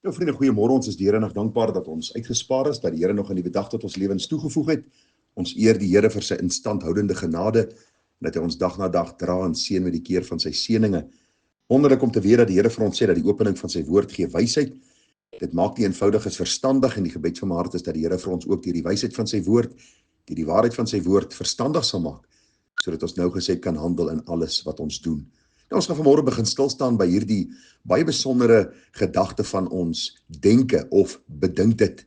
Nou vriende, goeiemôre. Ons is die Here nog dankbaar dat ons uitgespaar is, dat die Here nog 'n nuwe dag tot ons lewens toegevoeg het. Ons eer die Here vir sy instandhoudende genade, en dat hy ons dag na dag dra en seën met die keer van sy seëninge. Wonderlik om te weet dat die Here vir ons sê dat die opening van sy woord gee wysheid. Dit maak die eenvoudiges verstandig, en die gebed van my hart is dat die Here vir ons ook deur die wysheid van sy woord, deur die waarheid van sy woord verstandig sal maak, sodat ons nou gesed kan handel in alles wat ons doen. Nou, ons gaan vanmôre begin stilstaan by hierdie baie besondere gedagte van ons denke of bedink dit.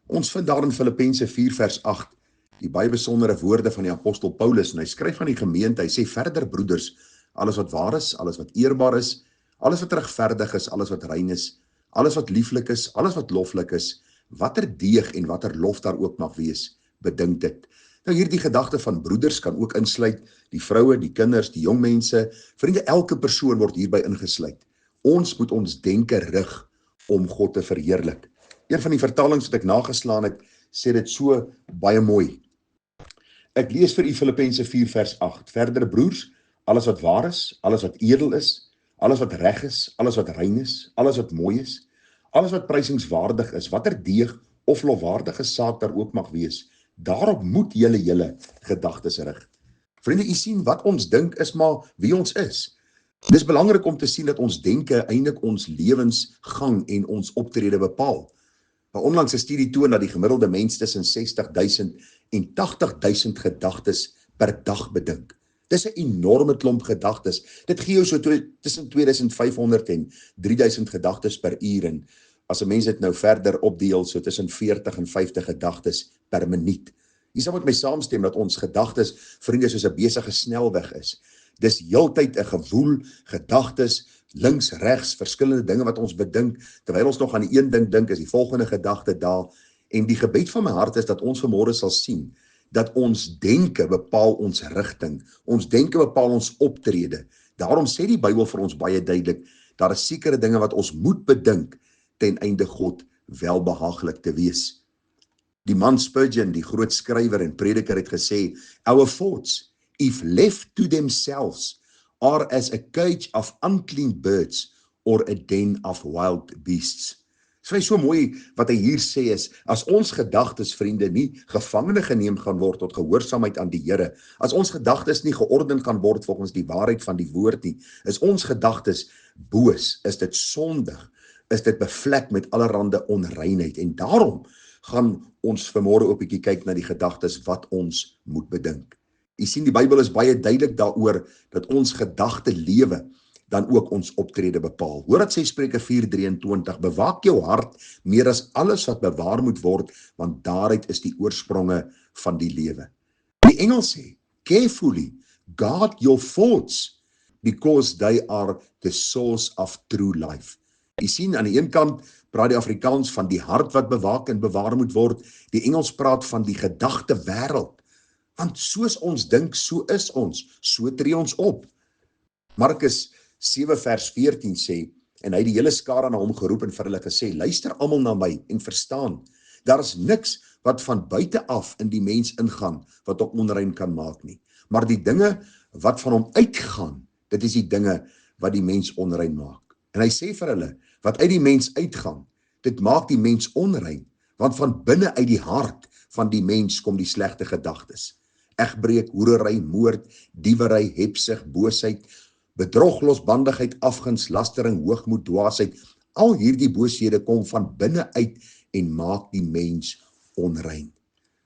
Ons vind daar in Filippense 4 vers 8 die baie besondere woorde van die apostel Paulus, en hy skryf aan die gemeente, hy sê verder broeders, alles wat waar is, alles wat eerbaar is, alles wat regverdig is, alles wat rein is, alles wat lieflik is, alles wat loflik is, watter deeg en watter lof daar ook mag wees, bedink dit. Nou hierdie gedagte van broeders kan ook insluit die vroue, die kinders, die jong mense, vriende, elke persoon word hierby ingesluit. Ons moet ons denke rig om God te verheerlik. Een van die vertalings wat ek nageslaan het, sê dit so baie mooi. Ek lees vir u Filippense 4 vers 8. Verder broers, alles wat waar is, alles wat edel is, alles wat reg is, alles wat rein is, alles wat mooi is, alles wat prysingswaardig is, watter deeg of lofwaardige saak daar ook mag wees, daarop moet julle gedagtes rig. Vriende, u sien wat ons dink is maar wie ons is. Dis belangrik om te sien dat ons denke eintlik ons lewensgang en ons optrede bepaal. 'n Onlangse studie toon dat die gemiddelde mens tussen 60.000 en 80.000 gedagtes per dag bedink. Dis 'n enorme klomp gedagtes. Dit gee jou so tussen 2500 en 3000 gedagtes per uur, en as 'n mens dit nou verder opdeel, so tussen 40 en 50 gedagtes per minuut. Jy sal met my saamstem dat ons gedagtes, vriende, soos 'n besige snelweg is. Dis heeltyd 'n gewoel, gedagtes, links, regs, verskillende dinge wat ons bedink, terwyl ons nog aan die een ding dink, is die volgende gedagte daar, en die gebed van my hart is dat ons vanmôre sal sien, dat ons denke bepaal ons rigting, ons denke bepaal ons optrede. Daarom sê die Bybel vir ons baie duidelik, daar is sekere dinge wat ons moet bedink, ten einde God welbehaaglik te wees. Die man Spurgeon, die groot skrywer en prediker, het gesê, our thoughts, if left to themselves, are as a cage of unclean birds or a den of wild beasts. Dit is so mooi wat hy hier sê is, as ons gedagtes, vriende, nie gevangene geneem gaan word tot gehoorsaamheid aan die Here, as ons gedagtes nie georden kan word volgens die waarheid van die woord nie, is ons gedagtes boos, is dit sondig, is dit bevlek met allerhande onreinheid, en daarom gaan ons vanmôre ook 'n bietjie kyk na die gedagtes wat ons moet bedink. Jy sien, die Bybel is baie duidelik daaroor dat ons gedagte lewe dan ook ons optrede bepaal. Hoor wat sê Spreuke 4:23, bewaak jou hart meer as alles wat bewaar moet word, want daaruit is die oorspronge van die lewe. Die engel sê, carefully guard your thoughts, because they are the source of true life. Jy sien, aan die een kant praat die Afrikaans van die hart wat bewaak en bewaar moet word, die Engels praat van die gedagte wêreld, want soos ons dink, so is ons, so tree ons op. Markus 7 vers 14 sê, en hy het die hele skare na hom geroep en vir hulle gesê, luister almal na my en verstaan, daar is niks wat van buite af in die mens ingaan, wat hom onrein kan maak nie, maar die dinge wat van hom uitgaan, dit is die dinge wat die mens onrein maak. En hy sê vir hulle, wat uit die mens uitgaan, dit maak die mens onrein, want van binne uit die hart van die mens kom die slegte gedagtes. Egbreek, hoerery, moord, diewery, hebsug, boosheid, bedrog, losbandigheid, afguns, lastering, hoogmoed, dwaasheid. Al hierdie booshede kom van binne uit en maak die mens onrein.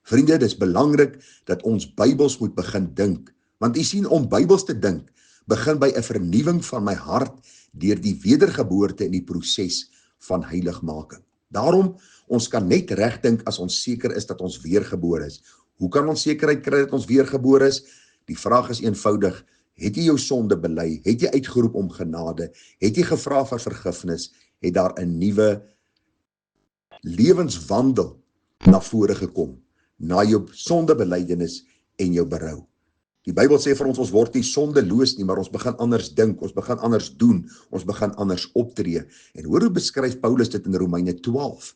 Vriende, dit is belangrik dat ons Bybels moet begin dink, want jy sien, om Bybels te dink, begin by 'n vernuwing van my hart deur die wedergeboorte en die proses van heiligmaking. Daarom, ons kan net reg dink as ons seker is dat ons weergebore is. Hoe kan ons sekerheid kry dat ons weergebore is? Die vraag is eenvoudig, het jy jou sonde bely? Het jy uitgeroep om genade? Het jy gevra vir vergifnis? Het daar 'n nuwe lewenswandel na vore gekom, na jou sondebelydenis en jou berou? Die Bybel sê vir ons word nie sondeloos nie, maar ons begin anders dink, ons begin anders doen, ons begin anders optree. En hoor hoe beskryf Paulus dit in Romeine 12.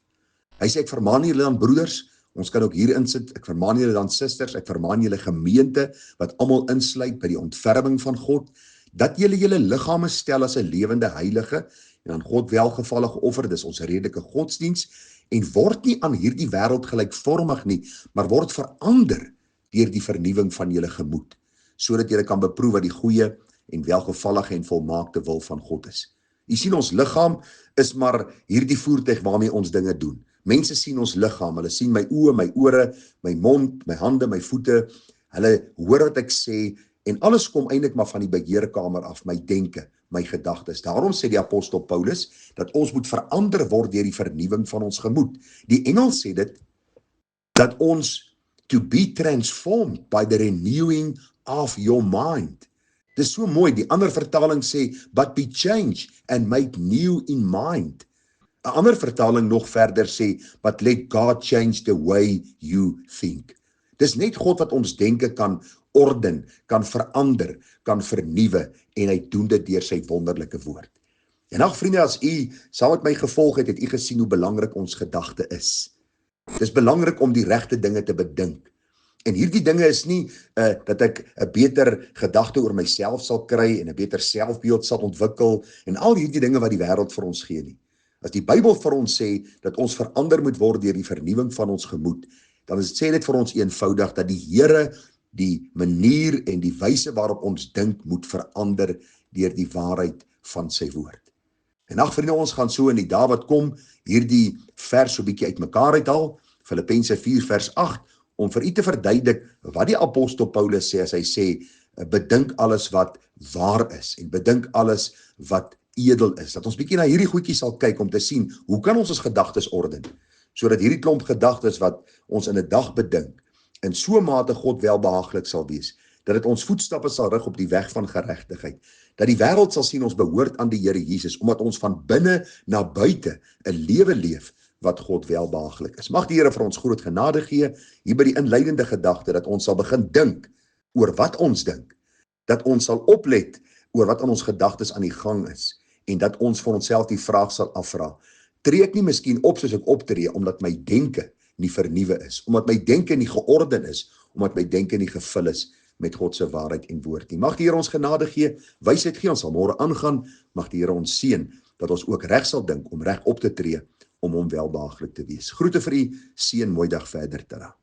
Hy sê, ek vermaan julle dan broeders, ons kan ook hier insit, ek vermaan julle dan susters, ek vermaan julle gemeente, wat almal insluit by die ontferming van God, dat julle liggame stel as 'n lewende heilige en aan God welgevallig geoffer, dis ons redelike godsdiens, en word nie aan hierdie wêreld gelykvormig nie, maar word verander deur die vernuwing van julle gemoed, sodat julle kan beproef wat die goeie en welgevallige en volmaakte wil van God is. Jy sien, ons liggaam is maar hierdie voertuig waarmee ons dinge doen. Mense sien ons liggaam, hulle sien my oë, my ore, my mond, my hande, my voete, hulle hoor wat ek sê, en alles kom eintlik maar van die beheerkamer af, my denke, my gedagtes. Daarom sê die apostel Paulus, dat ons moet verander word deur die vernuwing van ons gemoed. Die engel sê dit, dat ons to be transformed by the renewing of your mind. Dis so mooi, die ander vertaling sê, but be changed and made new in mind. 'n Ander vertaling nog verder sê, but let God change the way you think. Dis net God wat ons denke kan orden, kan verander, kan vernuwe, en hy doen dit deur sy wonderlike woord. En ag vriende, as u saam met my gevolg het, het u gesien hoe belangrik ons gedagte is. Dis belangrik om die regte dinge te bedink. En hierdie dinge is nie dat ek 'n beter gedagte oor myself sal kry en 'n beter selfbeeld sal ontwikkel en al hierdie dinge wat die wêreld vir ons gee nie. As die Bybel vir ons sê dat ons verander moet word deur die vernuwing van ons gemoed, dan sê dit vir ons eenvoudig dat die Here die manier en die wyse waarop ons dink moet verander deur die waarheid van sy woord. En ag vriende, ons gaan so in die dae wat kom hierdie vers so 'n bietjie uitmekaar uithaal, Filippense 4 vers 8, om vir u te verduidelik wat die apostel Paulus sê as hy sê, bedink alles wat waar is en bedink alles wat edel is. Dat ons bietjie na hierdie goedjies sal kyk om te sien, hoe kan ons gedagtes orden, sodat hierdie klomp gedagtes wat ons in 'n dag bedink, in so 'n mate God welbehaaglik sal wees, dat dit ons voetstappe sal rig op die weg van geregtigheid, dat die wêreld sal sien ons behoort aan die Here Jesus, omdat ons van binne na buite 'n lewe leef wat God welbehaaglik is. Mag die Here vir ons groot genade gee, hier by die inleidende gedagte, dat ons sal begin dink oor wat ons dink, dat ons sal oplet oor wat in ons gedagtes aan die gang is, en dat ons vir onsself die vraag sal afvra, tree ek nie miskien op soos ek optree, omdat my denke nie vernuwe is, omdat my denke nie georden is, omdat my denke nie gevul is met God se waarheid en woord nie. Mag die Here ons genade gee, wysheid gee, ons sal môre aangaan, mag die Here ons seën, dat ons ook reg sal dink om reg op te tree, om hom welbehaaglik te wees. Groete vir u, seën, mooi dag verder, tada.